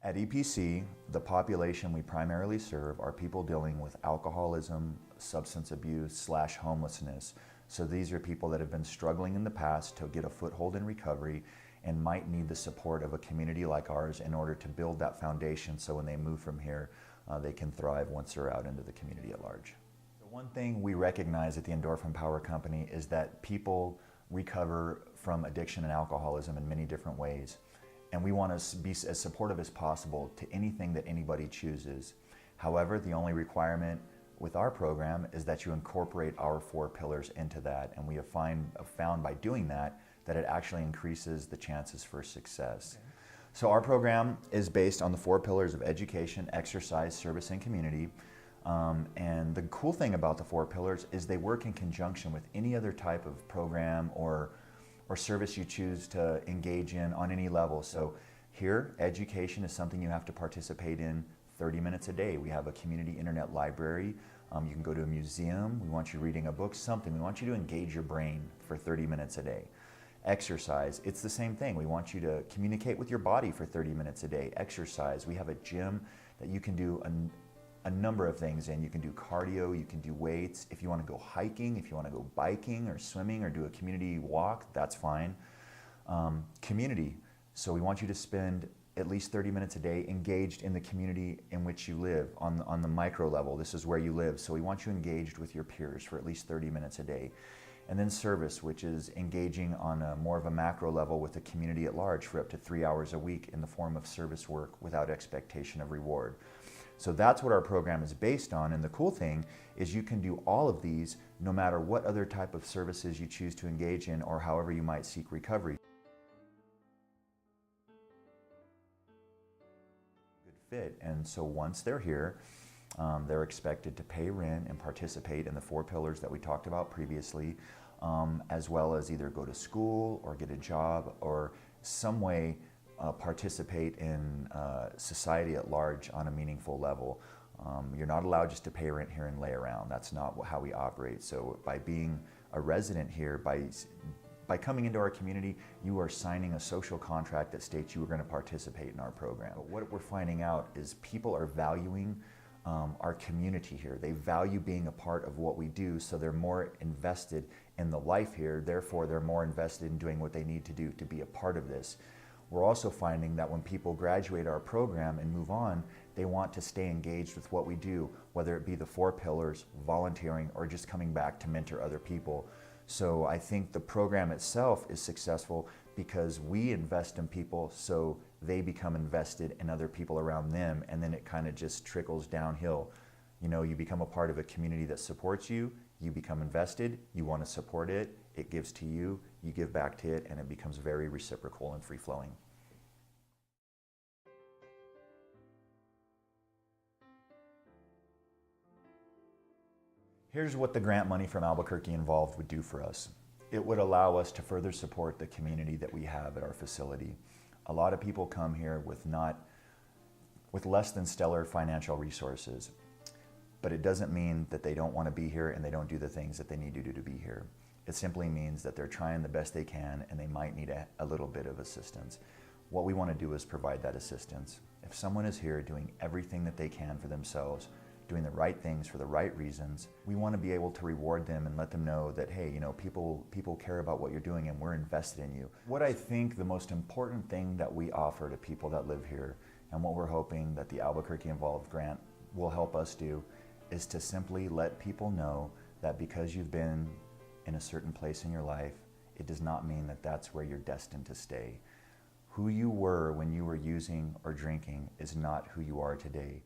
At EPC, the population we primarily serve are people dealing with alcoholism, substance abuse / homelessness. So these are people that have been struggling in the past to get a foothold in recovery and might need the support of a community like ours in order to build that foundation so when they move from here, they can thrive once they're out into the community at large. The one thing we recognize at the Endorphin Power Company is that people recover from addiction and alcoholism in many different ways. And we want to be as supportive as possible to anything that anybody chooses. However, the only requirement with our program is that you incorporate our 4 pillars into that, and we have found by doing that it actually increases the chances for success. Okay. So our program is based on the 4 pillars of education, exercise, service, and community. And the cool thing about the 4 pillars is they work in conjunction with any other type of program or service you choose to engage in on any level. So here, education is something you have to participate in 30 minutes a day. We have a community internet library. You can go to a museum. We want you reading a book, something. We want you to engage your brain for 30 minutes a day. Exercise, it's the same thing. We want you to communicate with your body for 30 minutes a day. Exercise, we have a gym that you can do a number of things in. You can do cardio, you can do weights. If you want to go hiking, if you want to go biking or swimming or do a community walk, that's fine. Community, so we want you to spend at least 30 minutes a day engaged in the community in which you live on the micro level. This is where you live, so we want you engaged with your peers for at least 30 minutes a day. And then service, which is engaging on more of a macro level with the community at large for up to 3 hours a week in the form of service work without expectation of reward. So that's what our program is based on, and the cool thing is you can do all of these no matter what other type of services you choose to engage in or however you might seek recovery. Good fit, and so once they're here, they're expected to pay rent and participate in the 4 pillars that we talked about previously, as well as either go to school or get a job or some way participate in society at large on a meaningful level. You're not allowed just to pay rent here and lay around. That's not how we operate. So by being a resident here, by coming into our community, you are signing a social contract that states you are going to participate in our program. But what we're finding out is people are valuing our community here. They value being a part of what we do, so they're more invested in the life here. Therefore, they're more invested in doing what they need to do to be a part of this. We're also finding that when people graduate our program and move on, they want to stay engaged with what we do, whether it be the 4 pillars, volunteering, or just coming back to mentor other people. So I think the program itself is successful because we invest in people so they become invested in other people around them, and then it kind of just trickles downhill. You know, you become a part of a community that supports you, you become invested, you want to support it, it gives to you, you give back to it, and it becomes very reciprocal and free-flowing. Here's what the grant money from Albuquerque Involved would do for us. It would allow us to further support the community that we have at our facility. A lot of people come here with less than stellar financial resources, but it doesn't mean that they don't want to be here and they don't do the things that they need to do to be here. It simply means that they're trying the best they can and they might need a little bit of assistance. What we want to do is provide that assistance. If someone is here doing everything that they can for themselves, doing the right things for the right reasons, we want to be able to reward them and let them know that, hey, you know, people care about what you're doing and we're invested in you. What I think the most important thing that we offer to people that live here, and what we're hoping that the Albuquerque Involved grant will help us do, is to simply let people know that because you've been in a certain place in your life, it does not mean that that's where you're destined to stay. Who you were when you were using or drinking is not who you are today.